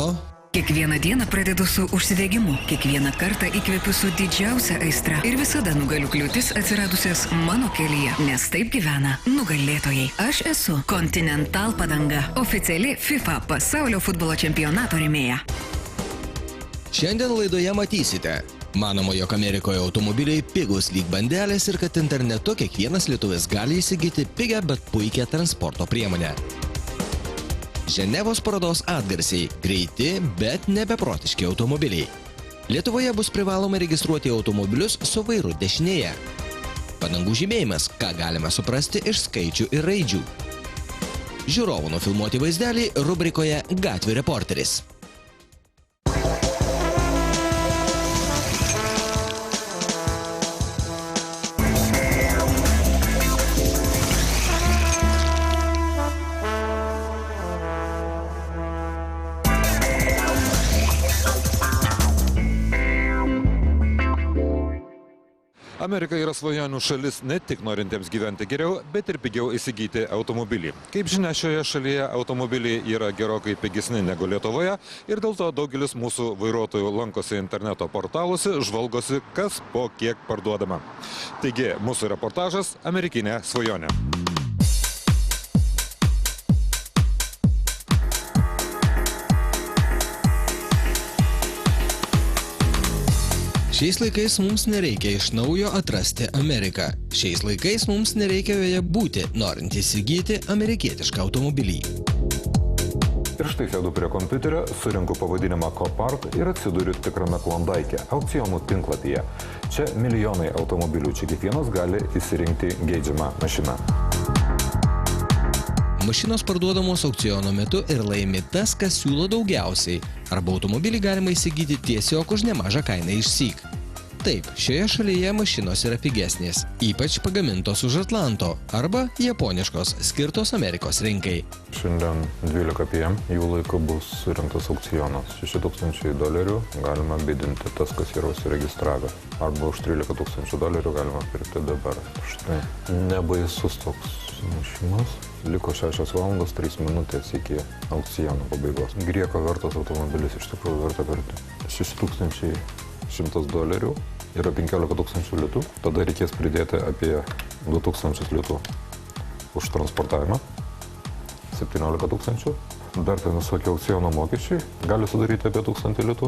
Mano. Kiekvieną dieną pradedu su užsidegimu, kiekvieną kartą įkvepiu su didžiausia aistra ir visada nugaliu kliūtis atsiradusias mano kelyje, nes taip gyvena nugalėtojai. Aš esu Continental padanga, oficiali FIFA pasaulio futbolo čempionato rėmėja. Šiandien laidoje matysite. Manoma, jog Amerikoje automobiliai pigus lyg bandelės ir kad internetu kiekvienas lietuvis gali įsigyti pigę, bet puikią transporto priemonę. Ženevos parodos atgarsiai – greiti, bet nebeprotiški automobiliai. Lietuvoje bus privaloma registruoti automobilius su vairu dešinėje. Padangų žymėjimas, ką galime suprasti iš skaičių ir raidžių. Žiūrovų nufilmuoti vaizdeliai rubrikoje Gatvių reporteris. Amerika yra svajonių šalis ne tik norintiems gyventi geriau, bet ir pigiau įsigyti automobilį. Kaip žinia, šioje šalyje automobiliai yra gerokai pigesni negu Lietuvoje ir dėl to daugelis mūsų vairuotojų lankosi interneto portaluose, žvalgosi, kas po kiek parduodama. Taigi, mūsų reportažas – Amerikinė svajonė. Šiais laikais mums nereikia iš naujo atrasti Ameriką. Šiais laikais mums nereikia joje būti, norint įsigyti amerikietišką automobilį. Ir štai sėdu prie kompiuterio, surinku pavadinimą Copart ir atsiduriu tikrame Klondaike, aukcionų tinklapyje. Čia milijonai automobilių, čia kiekvienas gali įsirinkti geidžiamą mašiną. Mašinos parduodamos aukciono metu ir laimi tas, kas siūlo daugiausiai, arba automobilį galima įsigyti tiesiog už nemažą kainą išsyk. Taip, šioje šalyje mašinos yra pigesnės, ypač pagamintos už Atlanto, arba japoniškos, skirtos Amerikos rinkai. Šiandien 12 p.m. jų laiku bus surinktas aukcionas. $6,000 galima bidinti tas, kas yra užsiregistravę. Arba už $13,000 galima pirkti dabar. Štai, nebaisus toks mašinas. Liko 6 valandos 3 minutės iki aukciono pabaigos. Grieko vertas automobilis iš tikrųjų verta pirkti. $6,100 yra 15,000 litų. Tada reikės pridėti apie 2,000 litų už transportavimą. 17,000. Dar ten visokie aukciono mokesčiai gali sudaryti apie 1,000 litų.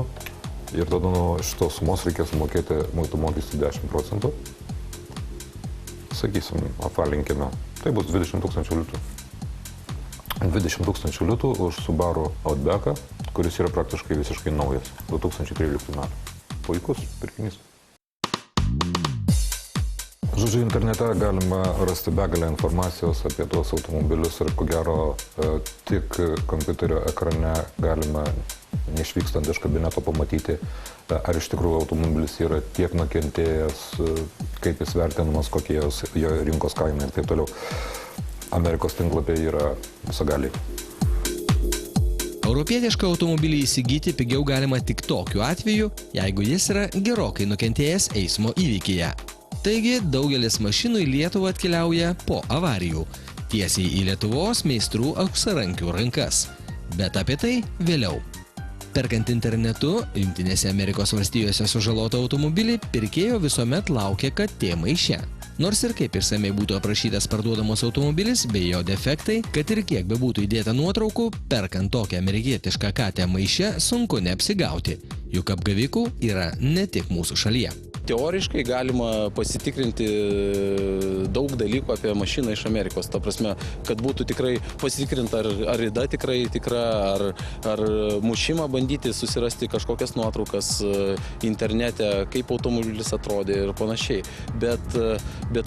Ir tada nuo šitos sumos reikės mokėti muitų mokestį 10%. Sakysim, apvalinkime. Tai bus 20,000 litų. 20,000 litų už Subaru Outbacką, kuris yra praktiškai visiškai naujas. 2013 metų. Puikus pirkinys. Žodžiu, internete galima rasti begalę informacijos apie tuos automobilius ir ko gero tik kompiuterio ekrane galima neišvykstant iš kabineto pamatyti, ar iš tikrųjų automobilis yra tiek nukentėjęs, kaip jis vertinamas, kokie jo rinkos kaina ir taip toliau. Amerikos tinklapiai yra visagaliai. Europietišką automobilį įsigyti pigiau galima tik tokiu atveju, jeigu jis yra gerokai nukentėjęs eismo įvykyje. Taigi, daugelis mašinų į Lietuvą atkeliauja po avarijų, tiesiai į Lietuvos meistrų auksarankių rankas. Bet apie tai vėliau. Perkant internetu, Jungtinėse Amerikos valstijose sužalotą automobilį pirkėjo visuomet laukia katė maiše. Nors ir kaip išsamiai būtų aprašytas parduodamos automobilis bei jo defektai, kad ir kiek bebūtų įdėta nuotraukų, perkant tokią amerikietišką katę maiše sunku neapsigauti, juk apgavikų yra ne tik mūsų šalyje. Teoriškai galima pasitikrinti daug dalykų apie mašiną iš Amerikos. Ta prasme, kad būtų tikrai pasitikrinta, ar rida tikrai tikra, ar mušimą bandyti susirasti kažkokias nuotraukas internete, kaip automobilis atrodė ir panašiai. Bet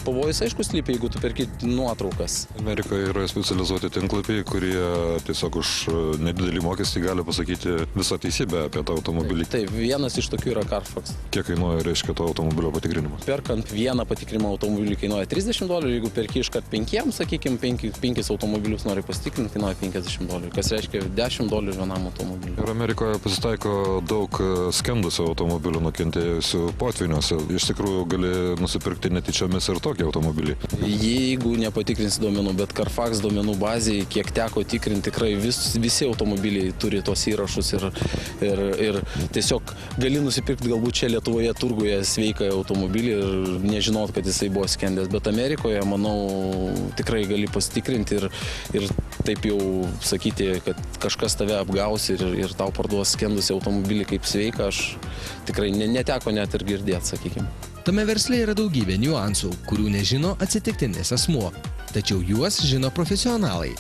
pavojus aišku slypi, jeigu tu perki nuotraukas. Amerikoje yra specializuoti tinklapiai, kurie tiesiog už nedidelį mokestį gali pasakyti visą teisybę apie tą automobilį. Taip, vienas iš tokių yra Carfax. Kiek kainuoja, reiškia, to automobilio patikrinimas? Perkant vieną patikrinimą automobilį kainuoja $30, jeigu perki iškart 5, sakykime, 5 automobilius nori pasitikrinti, kainuoja $50, kas reiškia $10 vienam automobiliui. Ir Amerikoje pasitaiko daug skendusių automobilių nukentėjusių potviniuose. Iš tikrųjų gali nusipirkti netyčiomis ir tokį automobilį. Jeigu nepatikrinsi duomenų, bet Carfax duomenų bazėje, kiek teko tikrinti, tikrai visi automobiliai turi tos įrašus ir tiesiog gali nusipirkti galbūt čia Lietuvoje turguje sveiką automobilį ir nežinot, kad jisai buvo skendęs. Bet Amerikoje, manau, tikrai gali pasitikrinti ir taip jau sakyti, kad kažkas tave apgaus ir tau parduos skendusį automobilį kaip sveiką, aš tikrai neteko net ir girdėti, sakykime. Tame versle yra daugybė niuansų, kurių nežino atsitiktinis asmuo, tačiau juos žino profesionalai.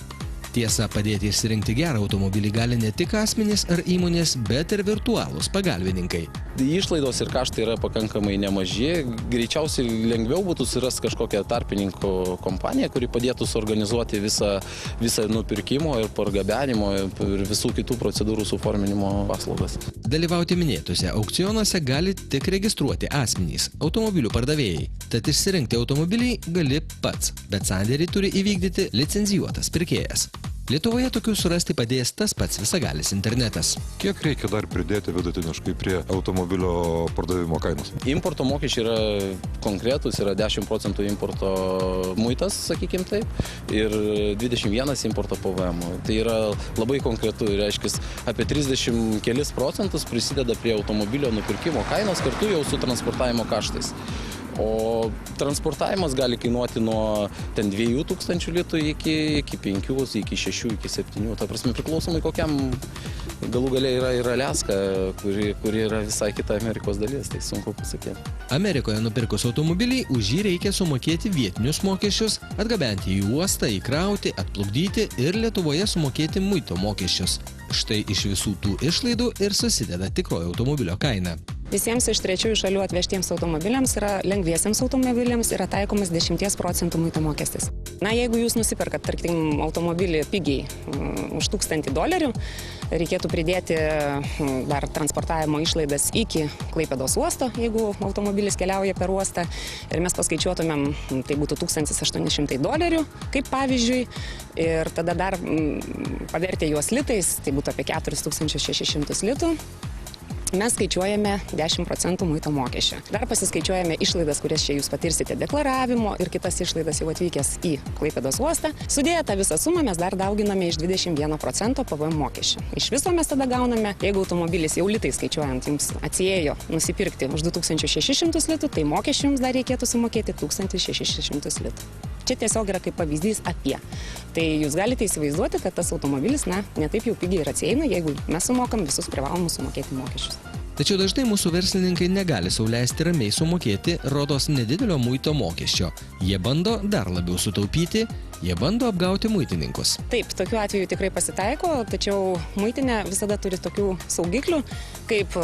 Tiesa, padėti išsirinkti gerą automobilį gali ne tik asmenys ar įmonės, bet ir virtualūs pagalbininkai. Išlaidos ir kaštai yra pakankamai nemaži. Greičiausiai lengviau būtų surasti kažkokią tarpininko kompaniją, kuri padėtų suorganizuoti visą nupirkimo ir pargabenimo ir visų kitų procedūrų suforminimo paslaugas. Dalyvauti minėtuose aukcionuose gali tik registruoti asmenys, automobilių pardavėjai. Tad išsirinkti automobilį gali pats, bet sandėrį turi įvykdyti licencijuotas pirkėjas. Lietuvoje tokių surasti padės tas pats visagalis internetas. Kiek reikia dar pridėti vidutiniškai prie automobilio pardavimo kainos? Importo mokesčiai yra konkretus, yra 10% importo muitas, sakykime taip, ir 21% importo PVM. Tai yra labai konkretu ir reiškia, apie 30 kelis procentus prisideda prie automobilio nupirkimo kainos kartu jau su transportavimo kaštais. O transportavimas gali kainuoti nuo 2000 litų iki 5, iki 6, iki 7. Ta prasme, priklausomai kokiam galų gale yra ir Aliaska, kuri yra visai kita Amerikos dalis, tai sunku pasakyti. Amerikoje nupirkus automobilį, už jį reikia sumokėti vietinius mokesčius, atgabenti į uostą, įkrauti, atplukdyti ir Lietuvoje sumokėti muito mokesčius. Štai iš visų tų išlaidų ir susideda tikroji automobilio kaina. Visiems iš trečiųjų šalių atvežtiems automobiliams lengviesiems automobiliams yra taikomas 10% muito mokestis. Na, jeigu jūs nusiperkat, tarkim, automobilį pigiai už $1000, reikėtų pridėti dar transportavimo išlaidas iki Klaipėdos uosto, jeigu automobilis keliauja per uostą. Ir mes paskaičiuotumėm, tai būtų $1800, kaip pavyzdžiui. Ir tada dar pavertę juos litais, tai būtų apie 4600 litų. Mes skaičiuojame 10% muito mokesčio. Dar pasiskaičiuojame išlaidas, kurias čia jūs patirsite deklaravimo ir kitas išlaidas jau atvykęs į Klaipėdos uostą. Sudėję tą visą sumą mes dar dauginame iš 21% PVM mokesčio. Iš viso mes tada gauname, jeigu automobilis jau litais skaičiuojant jums atsiėjo nusipirkti už 2600 litų, tai mokesčių jums dar reikėtų sumokėti 1600 litų. Čia tiesiog yra kaip pavyzdys apie. Tai jūs galite įsivaizduoti, kad tas automobilis, ne taip jau pigiai ir atsieina, jeigu mes sumokam visus privalomus sumokėti mokesčius. Tačiau dažnai mūsų verslininkai negali sau leisti ramiai sumokėti rodos nedidelio muito mokesčio. Jie bando dar labiau sutaupyti, jie bando apgauti muitininkus. Taip, tokių atvejų tikrai pasitaiko, tačiau muitinė visada turi tokių saugiklių, kaip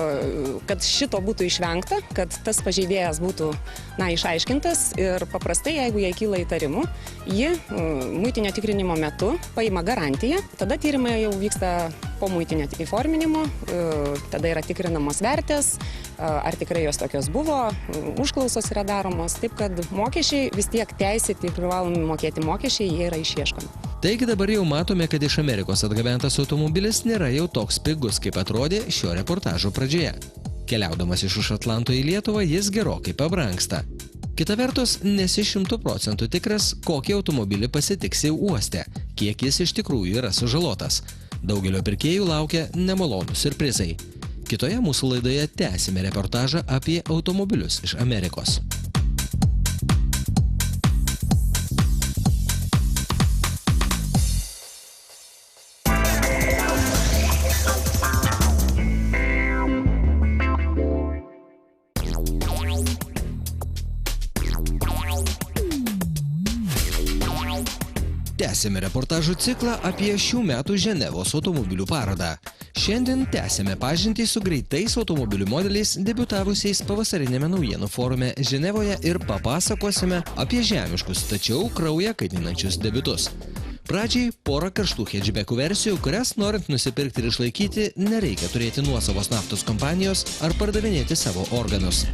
kad šito būtų išvengta, kad tas pažeidėjas būtų išaiškintas ir paprastai, jeigu jai kyla įtarimų, ji muitinio tikrinimo metu paima garantiją, tada tyrimai jau vyksta po muitinio įforminimo, tada yra tikrinamos vertės, ar tikrai jos tokios buvo, užklausos yra daromos, taip kad mokesčiai vis tiek teisėti privalomi mokėti mokesčiai, jie yra išieškomi. Taigi dabar jau matome, kad iš Amerikos atgabentas automobilis nėra jau toks pigus, kaip atrodė šio reportažo pradžioje. Keliaudamas iš už Atlanto į Lietuvą, jis gerokai pabrangsta. Kita vertus, nesi 100% tikras, kokį automobilį pasitiksi uoste, kiek jis iš tikrųjų yra sužalotas. Daugelio pirkėjų laukia nemalonūs siurprizai. Kitoje mūsų laidoje tęsime reportažą apie automobilius iš Amerikos. Tęsime reportažų ciklą apie šių metų Ženevos automobilių parodą. Šiandien tęsime pažintį su greitais automobilių modeliais debiutavusiais pavasarinėme naujienų forume Ženevoje ir papasakosime apie žemiškus, tačiau kraują kaitinančius debiutus. Pradžiai porą karštų hatchbackų versijų, kurias norint nusipirkti ir išlaikyti, nereikia turėti nuosavos naftos kompanijos ar pardavinėti savo organus.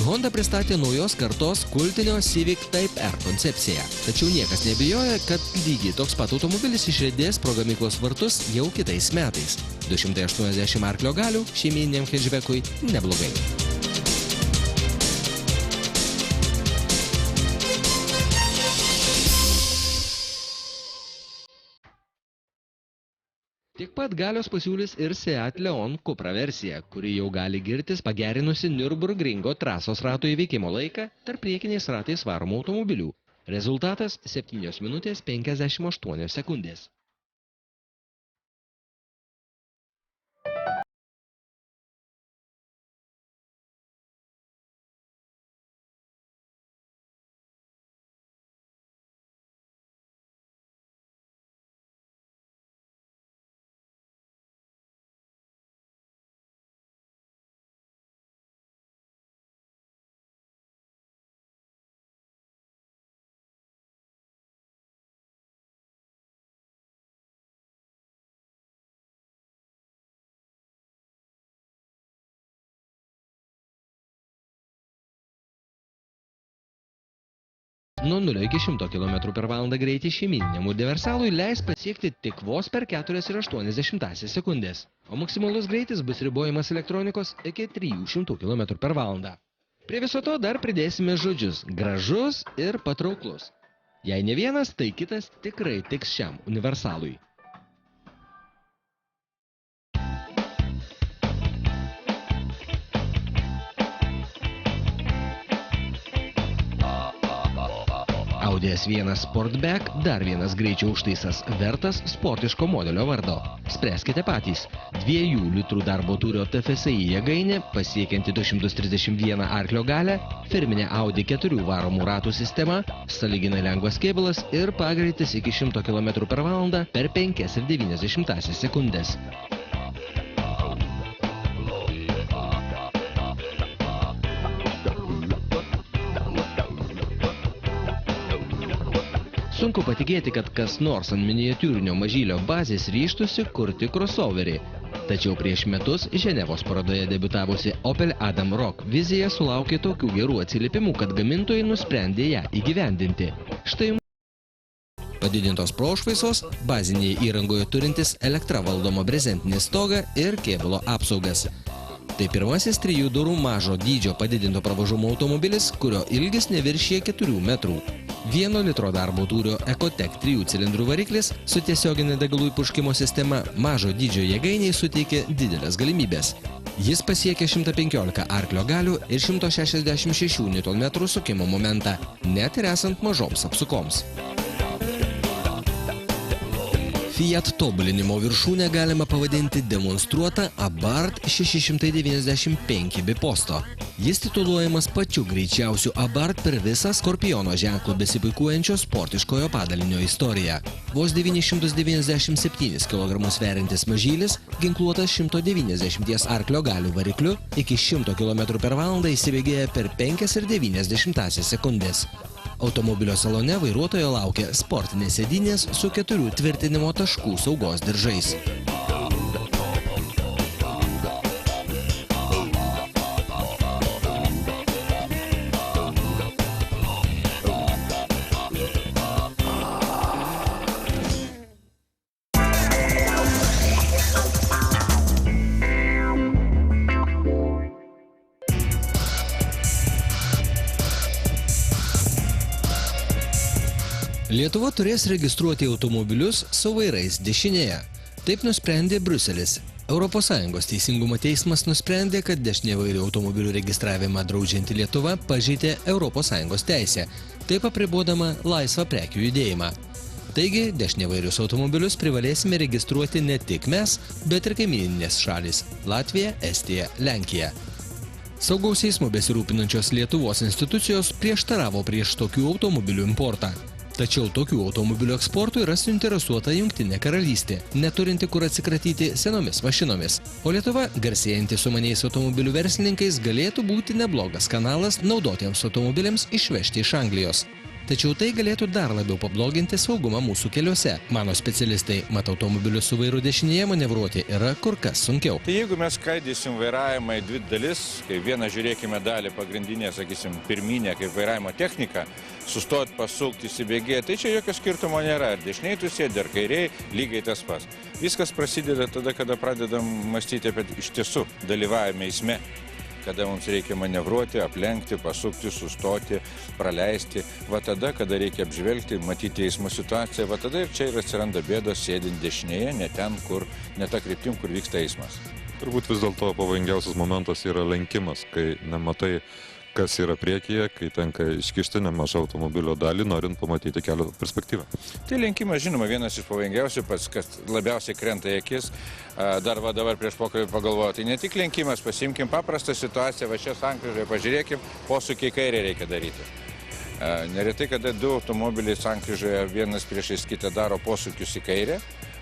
Honda pristatė naujos kartos kultinio Civic Type R koncepciją. Tačiau niekas nebijoja, kad lygiai toks pat automobilis išriedės pro gamyklos vartus jau kitais metais. 280 arklio galių šeimyniniam hatchbackui neblogai. Tiek pat galios pasiūlys ir Seat Leon Cupra versija, kuri jau gali girtis pagerinusi Nürburgringo trasos ratų įveikimo laiką tarp priekiniais ratais varomų automobilių. Rezultatas 7 minutės 58 sekundės. Nuo 0 iki 100 km per valandą greitį šeimyniniam universalui leis pasiekti tik vos per 4,8 sekundės, o maksimalus greitis bus ribojamas elektronikos iki 300 km per valandą. Prie viso to dar pridėsime žodžius gražus ir patrauklus. Jei ne vienas, tai kitas tikrai tiks šiam universalui. Audi S1 Sportback dar vienas greičio užtaisas, vertas sportiško modelio vardo. Spręskite patys. 2 litrų darbo tūrio TFSI jėgainė, pasiekianti 231 arklio galią, firminė Audi 4 varomų ratų sistema, sąlyginai lengvas kėbulas ir pagreitis iki 100 km per valandą per 5,9 sekundės. Sunku patikėti, kad kas nors ant miniatiūrinio mažylio bazės ryžtųsi kurti crossoverį. Tačiau prieš metus Ženevos parodoje debiutavusi Opel Adam Rock vizija sulaukė tokių gerų atsiliepimų, kad gamintojai nusprendė ją įgyvendinti. Štai padidintos prošvaisos, bazinėje įrangoje turintis elektra valdomo brezentinį stogą ir kėbulo apsaugas. Tai pirmasis 3 durų mažo dydžio padidinto pravažumo automobilis, kurio ilgis neviršyje 4 metrų. 1 litro darbo tūrio Ecotec 3 cilindrų variklis su tiesioginė degalų įpurškimo sistema mažo dydžio jėgainiai suteikia didelės galimybės. Jis pasiekia 115 arklio galių ir 166 Nm sukimo momentą, net ir esant mažoms apsukoms. Fiat tobulinimo viršūnę galima pavadinti demonstruota Abarth 695 biposto. Jis tituluojamas pačiu greičiausiu Abarth per visą Skorpiono ženklu besipuikuojančio sportiškojo padalinio istoriją. Vos 997 kg sveriantis mažylis, ginkluotas 190 arklio galių varikliu, iki 100 km per valandą įsibėgėja per 5,9 sekundės. Automobilio salone vairuotojo laukia sportinės sėdynės su 4 tvirtinimo taškų saugos diržais. Lietuva turės registruoti automobilius su vairais dešinėje. Taip nusprendė Briuselis. ES teisingumo teismas nusprendė, kad dešinėvairių automobilių registravimą draudžianti Lietuva pažeidė ES teisę, taip apribodama laisvą prekių judėjimą. Taigi, dešinėvairius automobilius privalėsime registruoti ne tik mes, bet ir kaimyninės šalys – Latvija, Estija, Lenkija. Saugaus eismo besirūpinančios Lietuvos institucijos prieštaravo prieš tokių automobilių importą. Tačiau tokių automobilių eksportų yra suinteresuota Jungtinė karalystė, neturinti kur atsikratyti senomis mašinomis. O Lietuva, garsėjanti sumaniais automobilių verslininkais, galėtų būti neblogas kanalas naudotiems automobiliams išvežti iš Anglijos. Tačiau tai galėtų dar labiau pabloginti saugumą mūsų keliuose. Mano specialistai, mat automobilius su vairu dešinėje manevruoti yra kur kas sunkiau. Tai jeigu mes skaidysim vairavimą į dvi dalis, kai vieną žiūrėkime dalį pagrindinę, sakysim, pirminę, kaip vairavimo technika, sustot, pasukti, įsibėgėti, tai čia jokio skirtumo nėra. Ar dešiniai tu sėdi, ar kairiai, lygiai tas pats. Viskas prasideda tada, kada pradedam mąstyti apie iš tiesų dalyvavimą eisme. Kada mums reikia manevruoti, aplenkti, pasukti, sustoti, praleisti. Va tada, kada reikia apžvelgti, matyti eismo situaciją, va tada ir čia ir atsiranda bėdos sėdint dešinėje, ne ten, ne ta kryptim, kur vyksta eismas. Turbūt vis dėlto pavojingiausias momentas yra lenkimas, kai nematai, kas yra priekyje, kai tenka iškišti nemažą automobilio dalį, norint pamatyti kelio perspektyvą. Tai lenkimas, žinoma, vienas iš pavojingiausių, pats, kas labiausiai krenta į akis. Dar dabar prieš pokalbį pagalvoju, tai ne tik lenkimas, pasimkim paprastą situaciją, va čia sankryžoje, pažiūrėkim, posūkį į kairę reikia daryti. Neretai, kada du automobiliai sankryžoje vienas priešais kitą daro posūkius į kairę,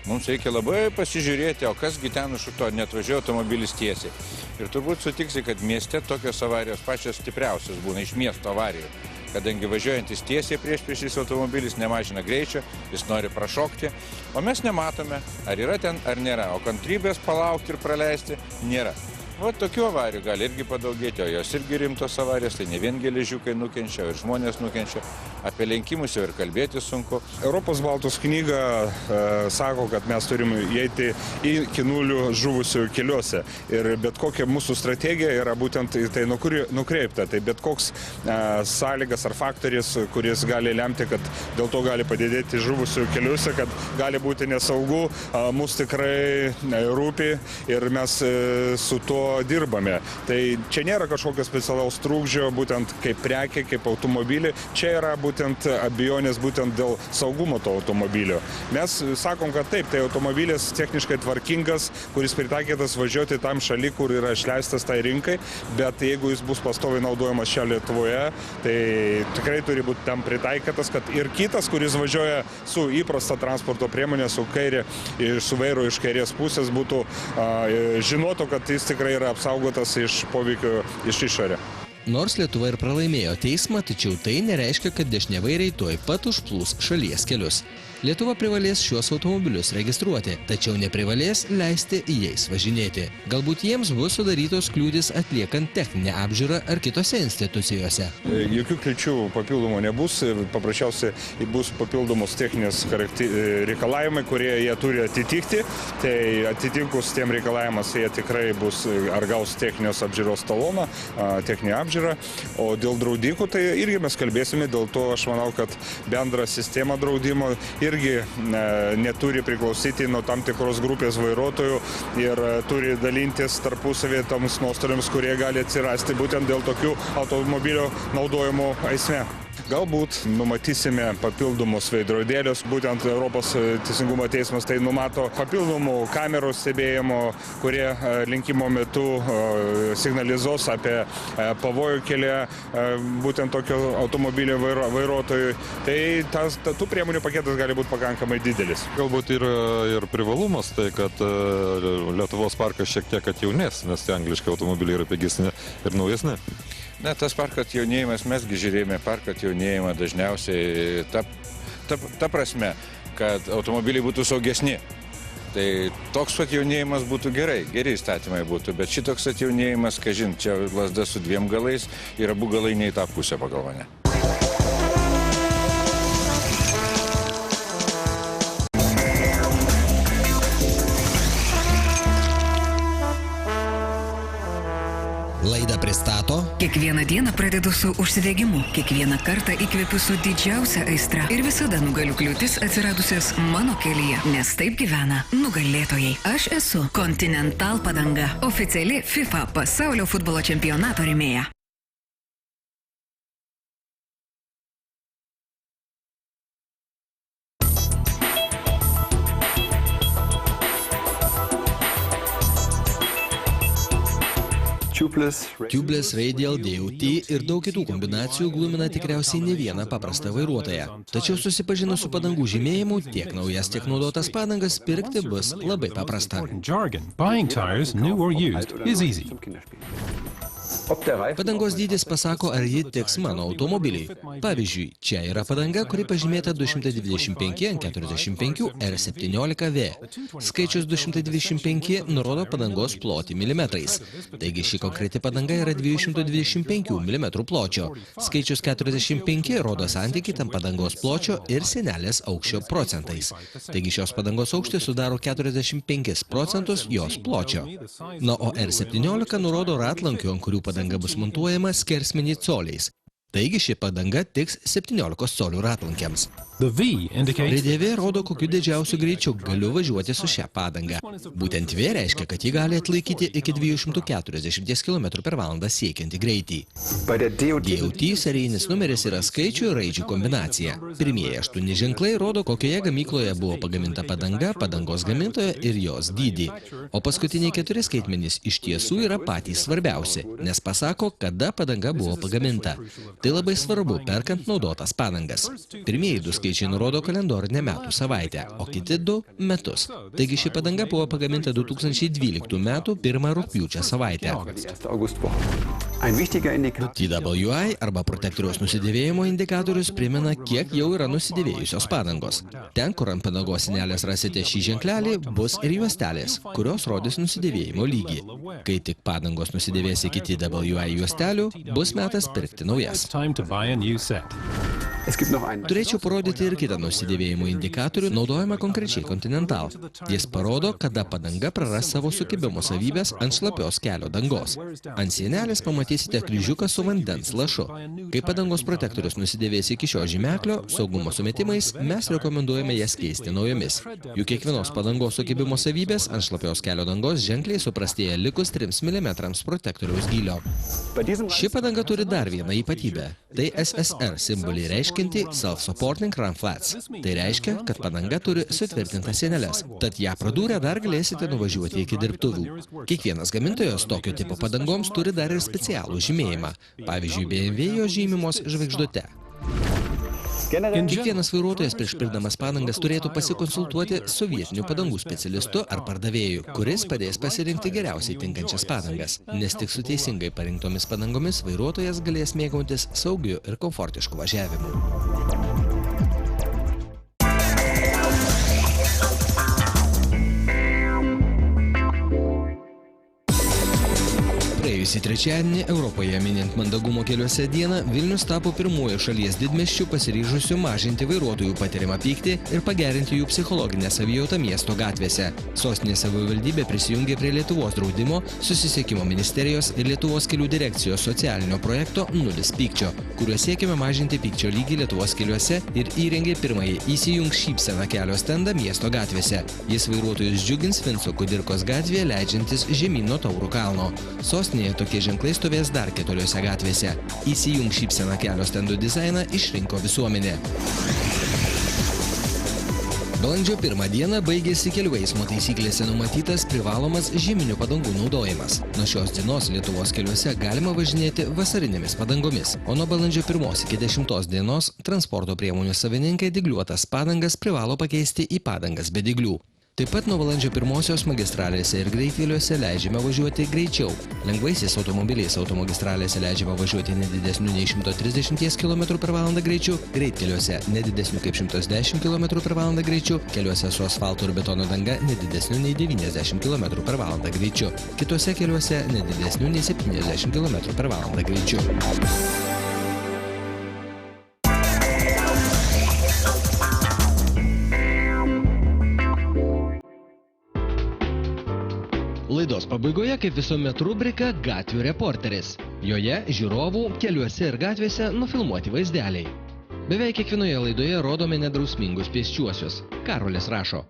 mums reikia labai pasižiūrėti, o kasgi ten už to neatvažiuoja automobilis tiesiai. Ir turbūt sutiksi, kad mieste tokios avarijos pačios stipriausios būna iš miesto avarijų. Kadangi važiuojantis tiesiai priešais automobilis nemažina greičio, jis nori prašokti, o mes nematome, ar yra ten, ar nėra. O kantrybės palaukti ir praleisti nėra. O tokių avarijų gali irgi padaugėti, o jos irgi rimtos avarijos, tai ne vien geležiukai nukenčia, ir žmonės nukenčia. Apie lenkimus jau ir kalbėti sunku. Europos Baltos knyga sako, kad mes turim įeiti iki nulių žuvusių keliuose. Ir bet kokia mūsų strategija yra būtent tai nukreipta. Tai bet koks sąlygas ar faktoris, kuris gali lemti, kad dėl to gali padidėti žuvusių keliuose, kad gali būti nesaugu, mus tikrai rūpi ir mes su to dirbame. Tai čia nėra kažkokio specialaus trūkdžio, būtent kaip prekė, kaip automobilį. Čia yra būtent abejonės būtent dėl saugumo to automobilio. Mes sakom, kad taip, tai automobilis techniškai tvarkingas, kuris pritaikytas važiuoti tam šaly, kur yra išleistas tai rinkai, bet jeigu jis bus pastoviai naudojamas čia Lietuvoje, tai tikrai turi būti tam pritaikytas, kad ir kitas, kuris važiuoja su įprasta transporto priemonė, su vairu iš kairės pusės, būtų žinotų, kad jis tikrai yra apsaugotas iš poveikio iš išorė. Nors Lietuva ir pralaimėjo teismą, tačiau tai nereiškia, kad dešiniavairiai tuoj pat užplūs šalies kelius. Lietuva privalės šiuos automobilius registruoti, tačiau neprivalės leisti jais važinėti. Galbūt jiems bus sudarytos kliūtis atliekant techninę apžiūrą ar kitose institucijose. Jokių kliūčių papildomų nebus, paprasčiausiai bus papildomos techninės reikalavimai, kurie jie turi atitikti. Tai atitinkus tiem reikalavimas jie tikrai bus ar gaus techninės apžiūros taloną, techninę apžiūrą. O dėl draudikų, tai irgi mes kalbėsime, dėl to aš manau, kad bendra sistema draudimo irgi neturi priklausyti nuo tam tikros grupės vairuotojų ir turi dalintis tarpusavėje toms nuostoliams, kurie gali atsirasti būtent dėl tokių automobilio naudojimo eisme. Galbūt numatysime papildomus veidrodėlius, būtent Europos teisingumo teismas tai numato papildomų kamerų stebėjimo, kurie lenkimo metu signalizuos apie pavojų kelyje būtent tokio automobilio vairuotojui. Tai tų priemonių paketas gali būti pakankamai didelis. Galbūt ir privalumas tai, kad Lietuvos parkas šiek tiek atjaunės, nes tie angliški automobiliai yra pigesni ir naujesni. Na, tas parko atjaunėjimas, mesgi žiūrėjome parko atjaunėjimą dažniausiai ta prasme, kad automobiliai būtų saugesni. Tai toks atjaunėjimas būtų gerai, geri įstatymai būtų, bet šitoks atjaunėjimas, kažin, čia lazda su dviem galais ir abu galai ne į tą pusę pagal mane. Laidą pristato. Kiekvieną dieną pradedu su užsidegimu, kiekvieną kartą įkvepiu su didžiausia aistra ir visada nugaliu kliūtis atsiradusias mano kelyje, nes taip gyvena nugalėtojai. Aš esu Continental padanga, oficiali FIFA pasaulio futbolo čempionato rėmėja. Tubeless, Radial, DOT ir daug kitų kombinacijų glumina tikriausiai ne vieną paprastą vairuotoją. Tačiau susipažinus su padangų žymėjimu, tiek naujas, tiek naudotas padangas pirkti bus labai paprasta. Padangos dydis pasako, ar ji tiks mano automobiliui. Pavyzdžiui, čia yra padanga, kuri pažymėta 225/45 R17V. Skaičius 225 nurodo padangos plotį milimetrais. Taigi ši konkreti padanga yra 225 mm pločio. Skaičius 45 rodo santykį tam padangos pločio ir sienelės aukščio procentais. Taigi šios padangos aukštis sudaro 45 procentus jos pločio. Na, o R17 nurodo ratlankių, ant kurių padanga bus montuojama, skersmenį coliais. Taigi ši padanga tiks 17 colių ratlankiams. Raidė V rodo, kokiu didžiausiu greičiu galiu važiuoti su šia padanga. Būtent V reiškia, kad ji gali atlaikyti iki 240 km/h siekiantį greitį. DOT serijinis numeris yra skaičių ir raidžių kombinacija. Pirmieji 8 ženklai rodo, kokioje gamykloje buvo pagaminta padanga, padangos gamintojo ir jos dydį. O paskutiniai 4 skaitmenys iš tiesų yra patys svarbiausi, nes pasako, kada padanga buvo pagaminta. Tai labai svarbu, perkant naudotas padangas. Pirmieji 2 skaičiai nurodo kalendorinę metų savaitę, o kiti 2 metus. Taigi ši padanga buvo pagaminta 2012 metų 1 rugpjūčio savaitę. TWI arba protektoriaus nusidėvėjimo indikatorius primena, kiek jau yra nusidėvėjusios padangos. Ten, kur ant padangos sienelės rasite šį ženklelį, bus ir juostelės, kurios rodys nusidėvėjimo lygį. Kai tik padangos nusidėvės iki TWI juostelių, bus metas pirkti naujas. Turėčiau parodyti ir kitą nusidėvėjimo indikatorių, naudojama konkrečiai Continental. Jis parodo, kada padanga praras savo sukibimo savybės ant šlapios kelio dangos. Ant sienelės pamatysite kryžiuką su vandens lašu. Kai padangos protektorius nusidėvės iki šio žymeklio, saugumo sumetimais, mes rekomenduojame jas keisti naujomis. Juk kiekvienos padangos sukibimo savybės ant šlapios kelio dangos ženkliai suprastėja likus 3 mm protektoriaus gylio. Ši padanga turi dar vieną ypatybę. Tai SSR simbolį reiškinti Self-Supporting Run Flats. Tai reiškia, kad padanga turi sutvirtintas sieneles. Tad ją pradūrę dar galėsite nuvažiuoti iki dirbtuvių. Kiekvienas gamintojas tokio tipo padangoms turi dar ir specialų žymėjimą. Pavyzdžiui, BMW jo žymimos žvaigždute. Kiekvienas vairuotojas prieš pirkdamas padangas turėtų pasikonsultuoti su vietiniu padangų specialistu ar pardavėju, kuris padės pasirinkti geriausiai tinkančias padangas, nes tik su teisingai parinktomis padangomis vairuotojas galės mėgautis saugiu ir komfortišku važiavimu. Praėjusį trečiadienį Europoje minint mandagumo keliuose dieną, Vilnius tapo pirmuoju šalies didmiesčiu pasiryžusiu mažinti vairuotojų patiriamą pyktį ir pagerinti jų psichologinę savijautą miesto gatvėse. Sostinės savivaldybė prisijungė prie Lietuvos draudimo, Susisiekimo ministerijos ir Lietuvos kelių direkcijos socialinio projekto Nulis pykčio, kuriuo siekiame mažinti pykčio lygį Lietuvos keliuose ir įrengė pirmąjį Įsijunk šypseną kelio stendą miesto gatvėse. Jis vairuotojus džiugins Vinco Kudirkos gatvėje leidžiantis žemyn nuo Taurų kalno. Sostinėje tokie ženklai stovės dar 4 gatvėse. Įsijunk šypseną kelio stendų dizainą išrinko visuomenė. Balandžio 1 dieną baigėsi kelių eismo taisyklėse numatytas privalomas žieminių padangų naudojimas. Nuo šios dienos Lietuvos keliuose galima važinėti vasarinėmis padangomis, o nuo balandžio 1 iki 10 dienos transporto priemonių savininkai dygliuotas padangas privalo pakeisti į padangas be dyglių. Taip pat nuo balandžio 1 magistralėse ir greitkeliuose leidžiame važiuoti greičiau. Lengvaisiais automobiliais automagistralėse leidžiama važiuoti nedidesniu nei 130 km/h greičiu, greitkeliuose nedidesniu kaip 110 km/h greičiu, keliuose su asfalto ir betono danga nedidesniu nei 90 km/h greičiu, kitose keliuose nedidesniu nei 70 km/h greičiu. Laidos pabaigoje, kaip visuomet, rubrika Gatvių reporteris. Joje žiūrovų keliuose ir gatvėse nufilmuoti vaizdeliai. Beveik kiekvienoje laidoje rodome nedrausmingus pėsčiuosius. Karolis rašo: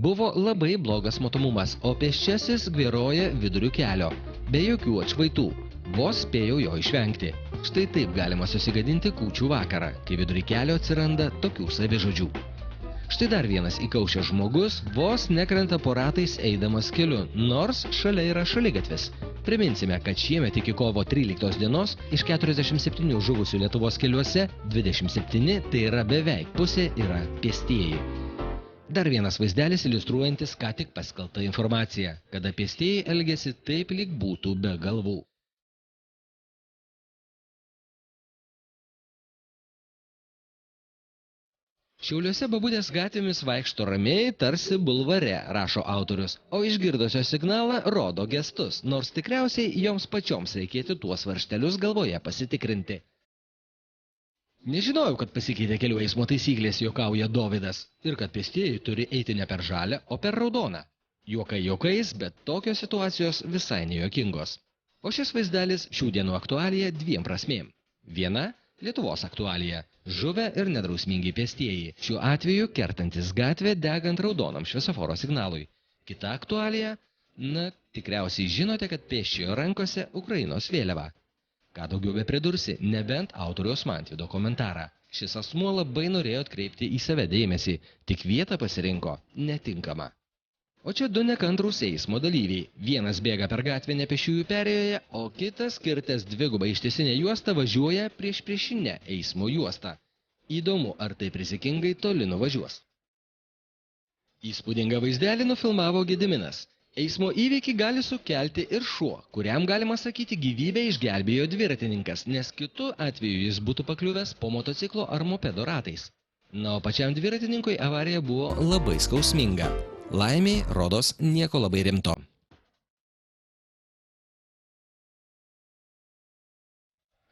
buvo labai blogas matomumas, o pėsčiasis gvėroja viduriu kelio, be jokių atšvaitų. Vos spėjau jo išvengti. Štai taip galima susigadinti kūčių vakarą, kai vidury kelio atsiranda tokių savižudžių. Štai dar vienas įkaušęs žmogus vos nekrenta po ratais eidamas keliu, nors šalia yra šaligatvis. Priminsime, kad šiemet iki kovo 13 dienos iš 47 žuvusių Lietuvos keliuose 27, tai yra beveik pusė, yra pėstieji. Dar vienas vaizdelis iliustruojantis ką tik paskelbtą informaciją, kada pėstieji elgiasi taip, lyg būtų be galvų. Šiauliuose babutės gatvėmis vaikšto ramiai, tarsi bulvare, rašo autorius, o išgirdusios signalą rodo gestus, nors tikriausiai joms pačioms reikėtų tuos varžtelius galvoje pasitikrinti. Nežinojau, kad pasikeitė kelių eismo taisyklės, juokauja Dovydas, ir kad pėstieji turi eiti ne per žalią, o per raudoną. Juokai juokais, bet tokios situacijos visai nejuokingos. O šis vaizdelis šių dienų aktualija dviem prasmėm. Viena – Lietuvos aktualija – žuvę ir nedrausmingi pėstieji, šiuo atveju kertantis gatvę degant raudonam šviesoforo signalui. Kita aktualija – tikriausiai žinote, kad pėsčiojo rankose Ukrainos vėliava. Ką daugiau be pridursi, nebent autoriaus Mantvydo komentarą. Šis asmuo labai norėjo atkreipti į save dėmesį, tik vietą pasirinko netinkamą. O čia du nekantrūs eismo dalyviai. Vienas bėga per gatvę nepėsčiųjų perėjoje, o kitas, kirtęs dvigubą ištisinę juostą, važiuoja priešinę eismo juostą. Įdomu, ar taip rizikingai toli nuvažiuos. Įspūdingą vaizdelį nufilmavo Gediminas. Eismo įvykį gali sukelti ir šuo, kuriam galima sakyti gyvybę išgelbėjo dviratininkas, nes kitu atveju jis būtų pakliuvęs po motociklo ar mopedo ratais. Na, o pačiam dviratininkui avarija buvo labai skausminga. Laimiai, rodos, nieko labai rimto.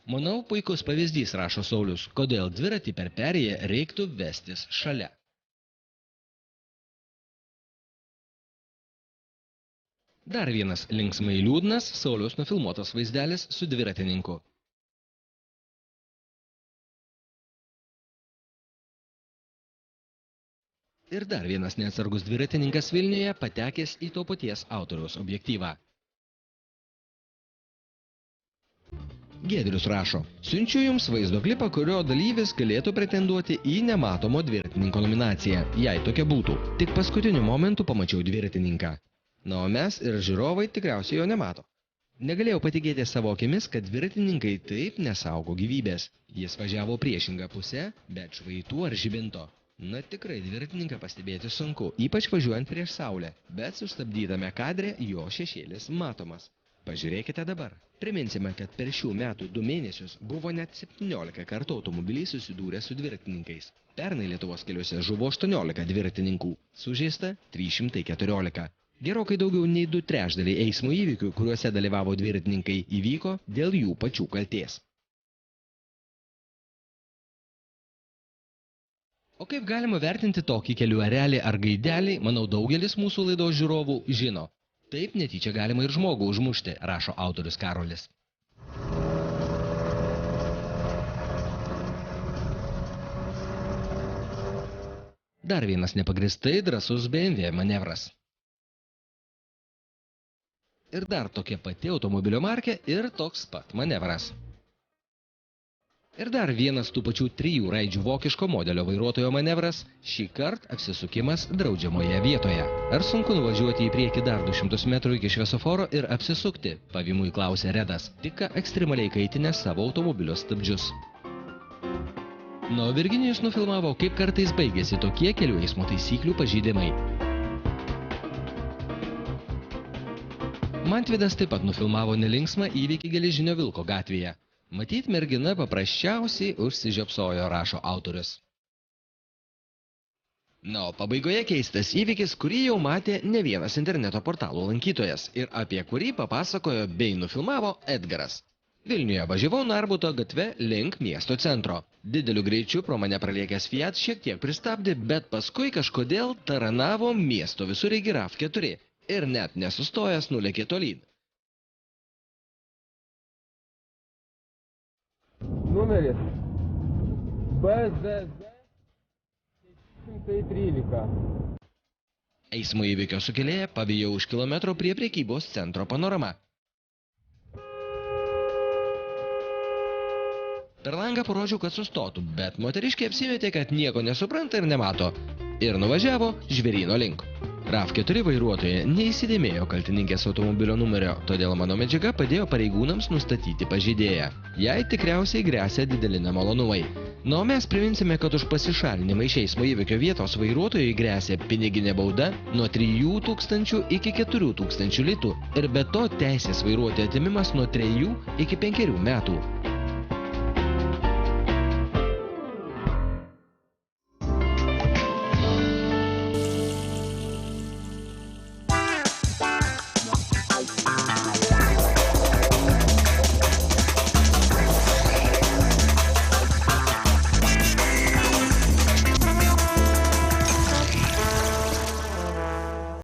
Manau, puikus pavyzdys, rašo Saulius, kodėl dviratį per perėją reiktų vestis šalia. Dar vienas linksmai liūdnas Sauliaus nufilmuotas vaizdelis su dviratininku. Ir dar vienas neatsargus dviratininkas Vilniuje patekęs į to paties autoriaus objektyvą. Giedrius rašo, siunčiu jums vaizdo klipą, kurio dalyvis galėtų pretenduoti į nematomo dviratininko nominaciją, jei tokia būtų. Tik paskutiniu momentu pamačiau dviratininką. Na, o mes ir žiūrovai tikriausiai jo nemato. Negalėjau patikėti savo akimis, kad dviratininkai taip nesaugo gyvybės. Jis važiavo priešingą pusę, bet švaitų ar žibinto. Na, tikrai dviratininką pastebėti sunku, ypač važiuojant prieš saulę, bet sustabdytame kadre jo šešėlis matomas. Pažiūrėkite dabar. Priminsime, kad per šių metų 2 mėnesius buvo net 17 kartų automobiliai susidūrė su dviratininkais. Pernai Lietuvos keliuose žuvo 18 dviratininkų, sužeista 314. Gerokai daugiau nei 2/3 eismo įvykių, kuriuose dalyvavo dviratininkai, įvyko dėl jų pačių kaltės. O kaip galima vertinti tokį kelių erelį ar gaidelį, manau daugelis mūsų laidos žiūrovų žino. Taip netyčia galima ir žmogų užmušti, rašo autorius Karolis. Dar vienas nepagristai drąsus BMW manevras. Ir dar tokia pati automobilio markė ir toks pat manevras. Ir dar vienas tų pačių 3 raidžių vokiško modelio vairuotojo manevras, šį kartą apsisukimas draudžiamoje vietoje. Ar sunku nuvažiuoti į priekį dar 200 metrų iki šviesoforo ir apsisukti, pavymui klausė Redas, tik ekstremaliai kaitinęs savo automobilio stabdžius. Na, o Virginijus nufilmavo, kaip kartais baigėsi tokie kelių eismo taisyklių pažeidimai. Mantvydas taip pat nufilmavo nelinksmą įvykį Geležinio Vilko gatvėje. Matyt, mergina paprasčiausiai užsižiopsojo, rašo autorius. Na, o pabaigoje keistas įvykis, kurį jau matė ne vienas interneto portalų lankytojas ir apie kurį papasakojo bei nufilmavo Edgaras. Vilniuje važiavau Narbuto gatve link miesto centro. Dideliu greičiu pro mane pralėkęs Fiat šiek tiek pristabdė, bet paskui kažkodėl taranavo miesto visureigį RAV4 ir net nesustojęs nulėkė tolyn. Numeris BZZ 113. Eismo įvykio sukėlėja pavijo už kilometro prie prekybos centro Panorama. Per langą parodžiau, kad sustotų, bet moteriškė apsimetė, kad nieko nesupranta ir nemato. Ir nuvažiavo žvėryno link. RAV4 vairuotoja neįsidėmėjo kaltininkės automobilio numerio, todėl mano medžiaga padėjo pareigūnams nustatyti pažeidėją. Jai tikriausiai gresia dideli nemalonumai. Na, o mes priminsime, kad už pasišalinimą iš eismo įvykio vietos vairuotojai gresia piniginė bauda nuo 3000 iki 4000 litų ir be to teisės vairuoti atimimas nuo 3 iki 5 metų.